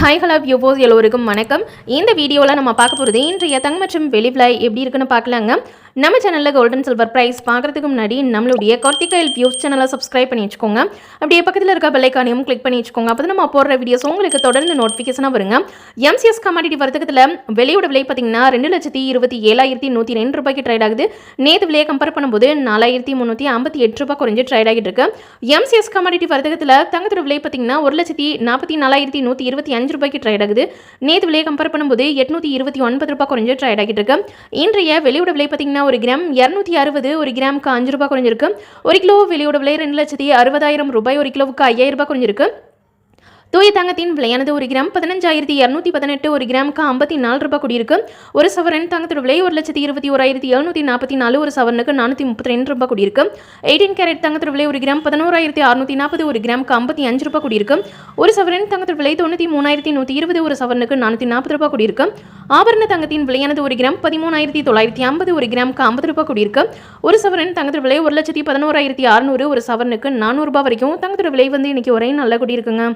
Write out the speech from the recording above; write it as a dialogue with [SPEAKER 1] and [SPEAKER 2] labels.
[SPEAKER 1] Hi hello viewers எல்லோருக்கும் வணக்கம். இந்த வீடியோவில் நம்ம பார்க்க போகிறது இன்றைய தங்கம் மற்றும் வெள்ளி விலை எப்படி இருக்குன்னு பார்க்கலாங்க. நம்ம சேனலில் கோல்டன் சில்வர் ப்ரைஸ் பார்க்குறதுக்கு முன்னாடி நம்மளுடைய கார்த்திகைல் வியூஸ் சேனலை சப்ஸ்கிரைப் பண்ணி வச்சுக்கோங்க. அப்படியே பக்கத்தில் இருக்க பெல்லைக்கானையும் கிளிக் பண்ணி வச்சுக்கோங்க. அப்போ நம்ம போடுற வீடியோஸ் உங்களுக்கு தொடர்ந்து நோட்டிஃபிகேஷனாக வருங்க. எம்சிஎஸ் கமாடிட்டி வர்த்தகத்தில் வெளியோட விலை பார்த்தீங்கன்னா 2,27,102 ரூபாய்க்கு ட்ரேட் ஆகுது. நேற்று விலையை கம்பேர் பண்ணும்போது 4,358 ரூபாய் குறைஞ்சு ட்ரேட் ஆகிட்டு இருக்கு. எம்சிஎஸ் கமாடிட்டி வர்த்தகத்தில் தங்கத்தோட விலை பார்த்தீங்கன்னா 1,44,125 ரூபாய்க்கு ட்ரேட் ஆகுது. நேற்று விலையை கம்பேர் பண்ணும்போது 829 ரூபாய் குறைஞ்சு ட்ரேட் ஆகிட்டு இருக்கு. இன்றைய வெளியோட விலை பார்த்தீங்கன்னா ஒரு கிராம் 260, ஒரு கிராமுக்கு 5 ரூபாய் குறைஞ்சிருக்கு. ஒரு கிலோ வெளியோட விலை 2,60,000 ரூபாய், ஒரு கிலோவுக்கு 5,000 ரூபாய் குறைஞ்சிருக்கு. தூய தங்கத்தின் விலையானது ஒரு கிராம் 15,218, ஒரு கிராமுக்கு 54 ரூபாய் கூடியிருக்கு. ஒரு சவரன் தங்கத்தோட விலை 1,21,744, ஒரு சவரனுக்கு 432 ரூபாய் கூடியிருக்கு. 18 கேரட் தங்கத்தோட விலை ஒரு கிராம் 11,640, ஒரு கிராமுக்கு 55 ரூபாய் கூடியிருக்கு. ஒரு சவரன் தங்கத்தோட விலை 93,120, ஒரு சவரனுக்கு 440 ரூபாய் கூடியிருக்கு. ஆபரண தங்கத்தின் விலையானது ஒரு கிராம் 13,950, ஒரு கிராமுக்கு 50 ரூபாய் கூடியிருக்கு. ஒரு சவரன் தங்கத்தோட விலை 1,11,600, ஒரு சவரனுக்கு 400 ரூபாய் வரைக்கும் தங்கத்தோட விலை இன்னைக்கு ஒரே நல்ல கூடியிருக்குங்க.